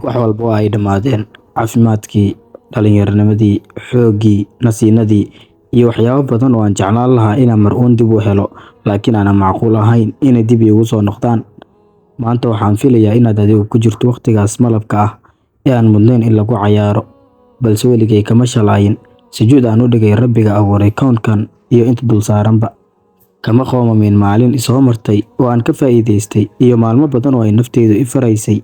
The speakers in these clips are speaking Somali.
wax walba oo ay dhammaadeen, caafimaadkii, dhallinyaranimadii, xooggii, nasiinadii, iyo waxyaabo badan oo aan jeclaan lahaa inaan mar uun dib u helo, laakiin aanan macquul ahayn inay dib iigu soo noqdaan. Maanta waxaan filayaa inaad adigu ku jirto waqtigaas malabka ah ee aan mudnayn in lagu cayaaro, balse weligay kama shalaayin sujuud aan u dhigay Rabbiga abuuray kownkan iyo inta dul saaranba. Kama qoomamin maalin isoo martay oo aan ka faa'iidaystay iyo maalmo badan oo ay naftaydu i faraysay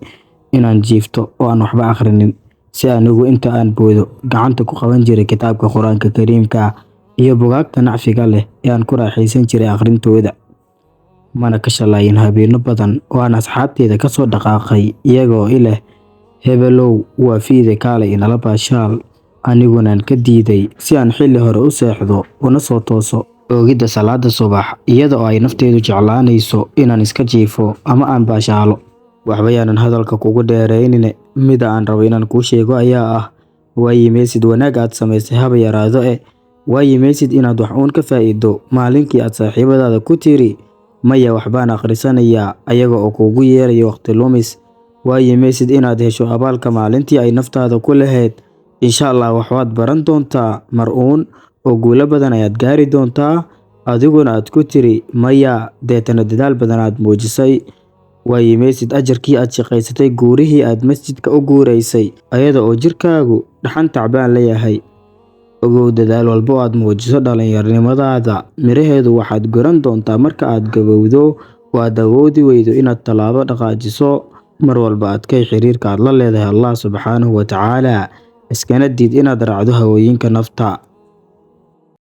inaan jiifto oo aan waxba akhrinin, si anigu inta aan boodo gacanta ku qaban jiray kitaabka Qur'aanka Kariimka ah iyo buugaagta nacfiga leh ee aan ku raaxaysan jiray akhrintooda. Mana ka shalaayin habeenno badan oo aan asxaabteyda ka soo dhaqaaqay iyagoo i leh hebelow waa fiide kaalay inala baashaal, anigunaan ka diiday si aan xilli hore u seexdo una soo tooso oogidda salaada subax iyada oo ay naftaydu jeclaanayso inaan iska jiifo ama aan baashaalo. Waxba yaanan hadalka kugu dheeraynine, mida aan rabo inaan kuu sheego ayaa ah, waa yimaysid wanaag aad samaysay haba yaraado waa yimaysid inaad wax uun ka faa'iido maalinkii aad saaxiibadaada ku tiri maya waxbaan akhrisanayaa ayaga oo kuugu yeerayo waqti lumis. Waa yimaysid inaad hesho abaalka maalintii ay naftaada ku lahayd, insha Allah waxbaad baran doontaa mar uun oo guulo badan ayaad gaari doontaa, adiguna aad ku tiri maya deetana dadaal badan aad muujisay. Waa yimaysid ajarkii aad shaqaysatay guurihii aad masjidka u guuraysay ayada oo jirkaagu dhaxan tacbaan leeyahay. Ogow dadaal walba oo aad muujiso dhallinyaronimadaada miraheedu waxaad guran doontaa marka aad gabowdo oo aad awoodi weydo inaad tallaabo dhaqaajiso. Mar walba adkay xiriirka aad la leedahay Allah subxaanahu wa tacaala, iskana diid inaad raacdo hawooyinka nafta.